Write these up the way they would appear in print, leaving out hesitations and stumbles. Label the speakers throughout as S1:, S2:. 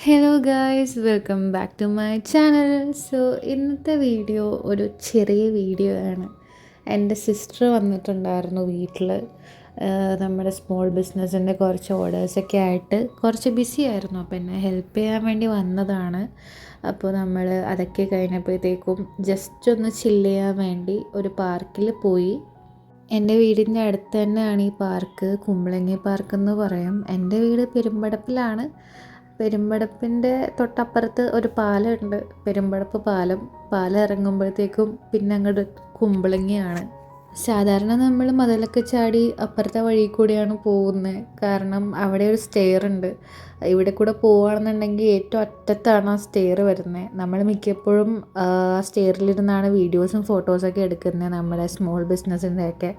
S1: Hello guys, welcome back to my channel. So ഇന്നത്തെ video ഒരു ചെറിയ വീഡിയോ ആണ്. എൻ്റെ സിസ്റ്റർ വന്നിട്ടുണ്ടായിരുന്നു വീട്ടിൽ. നമ്മുടെ സ്മോൾ ബിസിനസ്സിൻ്റെ കുറച്ച് ഓർഡേഴ്സൊക്കെ ആയിട്ട് കുറച്ച് ബിസി ആയിരുന്നു. അപ്പോൾ എന്നെ ഹെൽപ്പ് ചെയ്യാൻ വേണ്ടി വന്നതാണ്. അപ്പോൾ നമ്മൾ അതൊക്കെ കഴിഞ്ഞപ്പോഴത്തേക്കും ജസ്റ്റ് ഒന്ന് ചില്ല് ചെയ്യാൻ വേണ്ടി ഒരു പാർക്കിൽ പോയി. എൻ്റെ വീടിൻ്റെ അടുത്ത് തന്നെയാണ് ഈ പാർക്ക്. കുമ്പളങ്ങി പാർക്ക് എന്ന് പറയും. എൻ്റെ വീട് പെരുമ്പടപ്പിലാണ്. പെരുമ്പടപ്പിൻ്റെ തൊട്ടപ്പുറത്ത് ഒരു പാലമുണ്ട്, പെരുമ്പടപ്പ് പാലം. പാലം ഇറങ്ങുമ്പോഴത്തേക്കും പിന്നെ അങ്ങോട്ട് കുമ്പളങ്ങിയാണ്. സാധാരണ നമ്മൾ മതിലൊക്കെ ചാടി അപ്പുറത്തെ വഴി കൂടിയാണ് പോകുന്നത്. കാരണം അവിടെ ഒരു സ്റ്റെയർ ഉണ്ട്. ഇവിടെ കൂടെ പോവുകയാണെന്നുണ്ടെങ്കിൽ ഏറ്റവും അറ്റത്താണ് ആ സ്റ്റെയർ വരുന്നത്. നമ്മൾ മിക്കപ്പോഴും ആ സ്റ്റെയറിലിരുന്നാണ് വീഡിയോസും ഫോട്ടോസൊക്കെ എടുക്കുന്നത്, നമ്മുടെ സ്മോൾ ബിസിനസ്സിൻ്റെയൊക്കെ.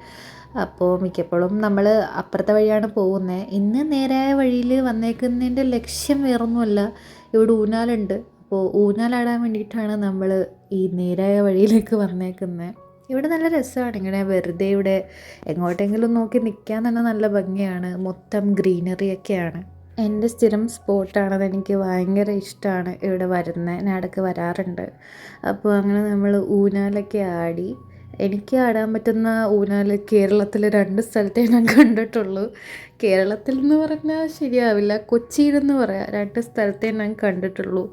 S1: അപ്പോൾ മിക്കപ്പോഴും നമ്മൾ അപ്പുറത്തെ വഴിയാണ് പോകുന്നത്. ഇന്ന് നേരായ വഴിയിൽ വന്നേക്കുന്നതിൻ്റെ ലക്ഷ്യം വേറൊന്നുമല്ല, ഇവിടെ ഊഞ്ഞാലുണ്ട്. അപ്പോൾ ഊഞ്ഞാലാടാൻ വേണ്ടിയിട്ടാണ് നമ്മൾ ഈ നേരായ വഴിയിലേക്ക് വന്നേക്കുന്നത്. ഇവിടെ നല്ല രസമാണ്. ഇങ്ങനെ വെറുതെ ഇവിടെ എങ്ങോട്ടെങ്കിലും നോക്കി നിൽക്കാൻ തന്നെ നല്ല ഭംഗിയാണ്. മൊത്തം ഗ്രീനറിയൊക്കെയാണ്. എൻ്റെ സ്ഥിരം സ്പോട്ടാണ്. അതെനിക്ക് ഭയങ്കര ഇഷ്ടമാണ് ഇവിടെ വരുന്നത്. ഞാൻ ഇടയ്ക്ക് വരാറുണ്ട്. അപ്പോൾ അങ്ങനെ നമ്മൾ ഊഞ്ഞാലൊക്കെ ആടി. എനിക്ക് ആടാൻ പറ്റുന്ന ഊഞ്ഞാൽ കേരളത്തിൽ 2 സ്ഥലത്തേ ഞാൻ കണ്ടിട്ടുള്ളൂ. കേരളത്തിൽ എന്ന് പറഞ്ഞാൽ ശരിയാവില്ല, കൊച്ചിയിലെന്ന് പറയാം. 2 സ്ഥലത്തേ ഞാൻ കണ്ടിട്ടുള്ളൂ.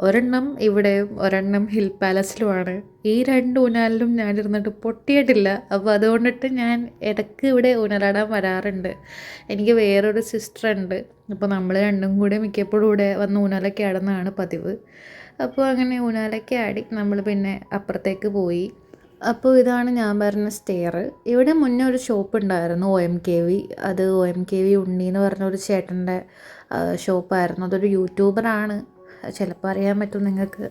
S1: ഒരെണ്ണം ഇവിടെയും ഒരെണ്ണം ഹിൽ പാലസിലുമാണ്. ഈ 2 ഊഞ്ഞാലിലും ഞാനിരുന്നിട്ട് പൊട്ടിയിട്ടില്ല. അപ്പോൾ അതുകൊണ്ടിട്ട് ഞാൻ ഇടയ്ക്ക് ഇവിടെ ഊഞ്ഞാലാടാൻ വരാറുണ്ട്. എനിക്ക് വേറൊരു സിസ്റ്റർ ഉണ്ട്. അപ്പോൾ നമ്മൾ രണ്ടും കൂടെ മിക്കപ്പോഴും ഇവിടെ വന്ന് ഊഞ്ഞാലൊക്കെ ആടുന്നതാണ് പതിവ്. അപ്പോൾ അങ്ങനെ ഊഞ്ഞാലൊക്കെ ആടി നമ്മൾ പിന്നെ അപ്പുറത്തേക്ക് പോയി. അപ്പോൾ ഇതാണ് ഞാൻ പറഞ്ഞ സ്റ്റെയർ. ഇവിടെ മുന്നേ ഒരു ഷോപ്പ് ഉണ്ടായിരുന്നു, OMKV. അത് OMKV ഉണ്ണി എന്ന് പറഞ്ഞ ഒരു ചേട്ടൻ്റെ ഷോപ്പായിരുന്നു. അതൊരു യൂട്യൂബറാണ്, ചിലപ്പോൾ അറിയാൻ പറ്റും നിങ്ങൾക്ക്.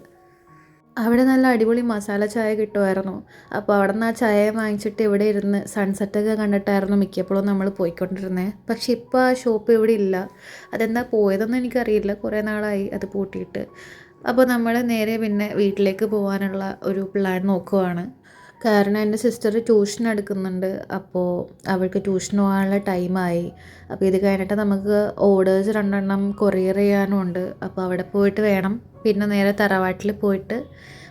S1: അവിടെ നല്ല അടിപൊളി മസാല ചായ കിട്ടുമായിരുന്നു. അപ്പോൾ അവിടെ നിന്ന് ആ ചായ വാങ്ങിച്ചിട്ട് ഇവിടെ ഇരുന്ന് സൺസെറ്റൊക്കെ കണ്ടിട്ടായിരുന്നു മിക്കപ്പോഴും നമ്മൾ പോയിക്കൊണ്ടിരുന്നത്. പക്ഷെ ഇപ്പോൾ ആ ഷോപ്പ് ഇവിടെ ഇല്ല. അതെന്താ പോയതെന്ന് എനിക്കറിയില്ല, കുറേ നാളായി അത് പൂട്ടിയിട്ട്. അപ്പോൾ നമ്മൾ നേരെ പിന്നെ വീട്ടിലേക്ക് പോകാനുള്ള ഒരു പ്ലാൻ നോക്കുവാണ്. കാരണം എൻ്റെ സിസ്റ്റർ ട്യൂഷൻ എടുക്കുന്നുണ്ട്. അപ്പോൾ അവൾക്ക് ട്യൂഷന് പോകാനുള്ള ടൈമായി. അപ്പോൾ ഇത് കഴിഞ്ഞിട്ട് നമുക്ക് ഓർഡേഴ്സ് 2 കൊറിയർ ചെയ്യാനും ഉണ്ട്. അപ്പോൾ അവിടെ പോയിട്ട് വേണം പിന്നെ നേരെ തറവാട്ടിൽ പോയിട്ട്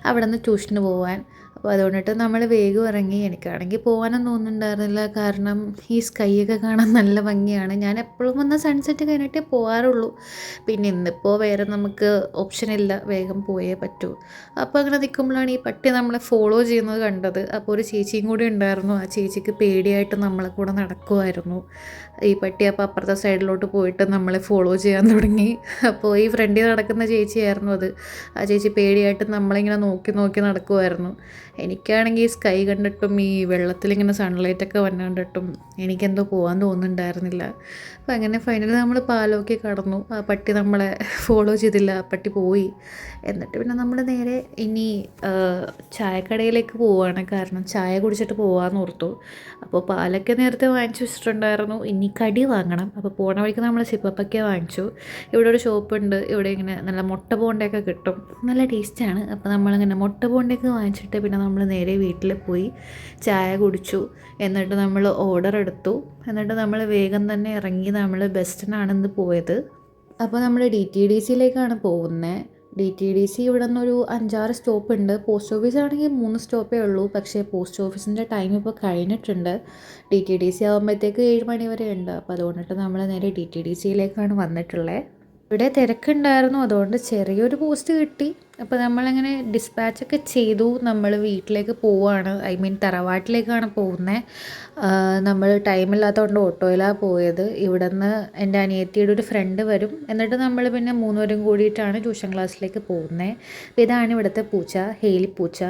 S1: അവിടെ നിന്ന് ട്യൂഷന് പോകാൻ. അപ്പോൾ അതുകൊണ്ടിട്ട് നമ്മൾ വേഗം ഇറങ്ങി. എനിക്കാണെങ്കിൽ പോകാനൊന്നും തോന്നുന്നുണ്ടായിരുന്നില്ല, കാരണം ഈ സ്കൈയൊക്കെ കാണാൻ നല്ല ഭംഗിയാണ്. ഞാൻ എപ്പോഴും വന്ന സൺസെറ്റ് കഴിഞ്ഞിട്ടേ പോകാറുള്ളൂ. പിന്നെ ഇന്നിപ്പോൾ വേറെ നമുക്ക് ഓപ്ഷനില്ല, വേഗം പോയേ പറ്റൂ. അപ്പോൾ അങ്ങനെ നിൽക്കുമ്പോഴാണ് ഈ പട്ടി നമ്മളെ ഫോളോ ചെയ്യുന്നത് കണ്ടത്. അപ്പോൾ ഒരു ചേച്ചിയും കൂടി ഉണ്ടായിരുന്നു. ആ ചേച്ചിക്ക് പേടിയായിട്ട് നമ്മളെ കൂടെ നടക്കുമായിരുന്നു ഈ പട്ടി. അപ്പോൾ അപ്പുറത്തെ സൈഡിലോട്ട് പോയിട്ട് നമ്മളെ ഫോളോ ചെയ്യാൻ തുടങ്ങി. അപ്പോൾ ഈ ഫ്രണ്ടിൽ നടക്കുന്ന ചേച്ചിയായിരുന്നു അത്. ആ ചേച്ചി പേടിയായിട്ട് നമ്മളിങ്ങനെ നോക്കി നോക്കി നടക്കുമായിരുന്നു. എനിക്കാണെങ്കിൽ ഈ സ്കൈ കണ്ടിട്ടും ഈ വെള്ളത്തിലിങ്ങനെ സൺലൈറ്റൊക്കെ വന്നു കണ്ടിട്ടും എനിക്കെന്തോ പോകാൻ തോന്നുന്നുണ്ടായിരുന്നില്ല. അപ്പോൾ അങ്ങനെ ഫൈനലി നമ്മൾ പാലമൊക്കെ കടന്നു. ആ പട്ടി നമ്മളെ ഫോളോ ചെയ്തില്ല, ആ പട്ടി പോയി. എന്നിട്ട് പിന്നെ നമ്മൾ നേരെ ഇനി ചായക്കടയിലേക്ക് പോവുകയാണ്. കാരണം ചായ കുടിച്ചിട്ട് പോകാമെന്ന് ഓർത്തു. അപ്പോൾ പാലൊക്കെ നേരത്തെ വാങ്ങിച്ചു വെച്ചിട്ടുണ്ടായിരുന്നു, ഇനി കടി വാങ്ങണം. അപ്പോൾ പോണ വഴിക്ക് നമ്മൾ സിപ്പപ്പൊക്കെ വാങ്ങിച്ചു. ഇവിടെ ഒരു ഷോപ്പുണ്ട്, ഇവിടെ ഇങ്ങനെ നല്ല മുട്ട ബോണ്ടയൊക്കെ കിട്ടും, നല്ല ടേസ്റ്റാണ്. അപ്പോൾ നമ്മളിങ്ങനെ മുട്ട ബോണ്ടയൊക്കെ വാങ്ങിച്ചിട്ട് പിന്നെ നമ്മൾ നേരെ വീട്ടിൽ പോയി ചായ കുടിച്ചു. എന്നിട്ട് നമ്മൾ ഓർഡർ എടുത്തു. എന്നിട്ട് നമ്മൾ വേഗം തന്നെ ഇറങ്ങി നമ്മൾ ബെസ്റ്റിനാണ് പോയത്. അപ്പോൾ നമ്മൾ DTDCയിലേക്കാണ് പോകുന്നത്. DTDC ഇവിടെ നിന്നൊരു 5-6 സ്റ്റോപ്പ് ഉണ്ട്. പോസ്റ്റ് ഓഫീസ് ആണെങ്കിൽ 3 സ്റ്റോപ്പേ ഉള്ളൂ. പക്ഷേ പോസ്റ്റ് ഓഫീസിൻ്റെ ടൈം ഇപ്പോൾ കഴിഞ്ഞിട്ടുണ്ട്. DTDC ആകുമ്പോഴത്തേക്ക് 7 മണി വരെ ഉണ്ട്. അപ്പോൾ അതുകൊണ്ടിട്ട് നമ്മൾ നേരെ DTDCയിലേക്കാണ് വന്നിട്ടുള്ളത്. ഇവിടെ തിരക്കുണ്ടായിരുന്നു, അതുകൊണ്ട് ചെറിയൊരു പോസ്റ്റ് കിട്ടി. അപ്പോൾ നമ്മളങ്ങനെ ഡിസ്പാച്ചൊക്കെ ചെയ്തു. നമ്മൾ വീട്ടിലേക്ക് പോവുകയാണ്, തറവാട്ടിലേക്കാണ് പോകുന്നത്. നമ്മൾ ടൈമില്ലാത്തതുകൊണ്ട് ഓട്ടോയിലാണ് പോയത്. ഇവിടെ നിന്ന് എൻ്റെ അനിയത്തിയുടെ ഒരു ഫ്രണ്ട് വരും. എന്നിട്ട് നമ്മൾ പിന്നെ 3 പേരും കൂടിയിട്ടാണ് ട്യൂഷൻ ക്ലാസ്സിലേക്ക് പോകുന്നത്. അപ്പോൾ ഇതാണ് ഇവിടുത്തെ പൂച്ച, ഹേലി പൂച്ച.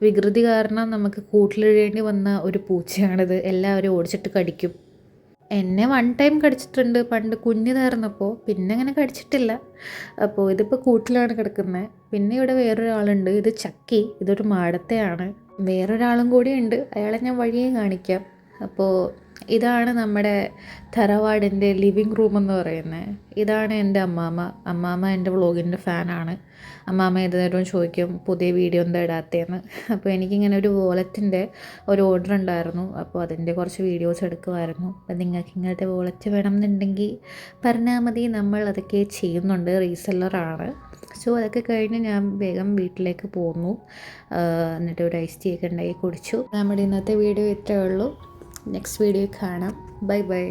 S1: വികൃതി കാരണം നമുക്ക് കൂട്ടിലിടേണ്ടി വന്ന ഒരു പൂച്ചയാണിത്. എല്ലാവരും ഓടിച്ചിട്ട് കടിക്കും. എന്നെ 1 ടൈം കടിച്ചിട്ടുണ്ട്, പണ്ട് കുഞ്ഞിതായിരുന്നപ്പോൾ. പിന്നെ അങ്ങനെ കടിച്ചിട്ടില്ല. അപ്പോൾ ഇതിപ്പോൾ കൂട്ടിലാണ് കിടക്കുന്നത്. പിന്നെ ഇവിടെ വേറൊരാളുണ്ട്, ഇത് ചക്കി. ഇതൊരു മാടത്തെയാണ്. വേറൊരാളും കൂടിയുണ്ട്, അയാളെ ഞാൻ വഴിയേ കാണിക്കാം. അപ്പോൾ ഇതാണ് നമ്മുടെ തറവാടിൻ്റെ ലിവിങ് റൂം എന്ന് പറയുന്നത്. ഇതാണ് എൻ്റെ അമ്മാമ്മ എൻ്റെ വ്ളോഗിൻ്റെ ഫാനാണ്. അമ്മാമ്മ ഏത് നേരവും ചോദിക്കും പുതിയ വീഡിയോ എന്താ ഇടാത്തതെന്ന്. അപ്പോൾ എനിക്കിങ്ങനെ ഒരു വോളറ്റിൻ്റെ ഒരു ഓർഡർ ഉണ്ടായിരുന്നു. അപ്പോൾ അതിൻ്റെ കുറച്ച് വീഡിയോസ് എടുക്കുമായിരുന്നു. അപ്പോൾ നിങ്ങൾക്ക് ഇങ്ങനത്തെ വോളറ്റ് വേണം എന്നുണ്ടെങ്കിൽ പറഞ്ഞാൽ മതി, നമ്മൾ അതൊക്കെ ചെയ്യുന്നുണ്ട്, റീസെല്ലറാണ്. സോ അതൊക്കെ കഴിഞ്ഞ് ഞാൻ വേഗം വീട്ടിലേക്ക് പോന്നു. എന്നിട്ട് ഒരു ഐസ് ടീ ഒക്കെ ഉണ്ടാക്കി കുടിച്ചു. നമ്മുടെ ഇന്നത്തെ വീഡിയോ ഇത്രയേ ഉള്ളൂ. നെക്സ്റ്റ് വീഡിയോ കാണാം. Bye bye.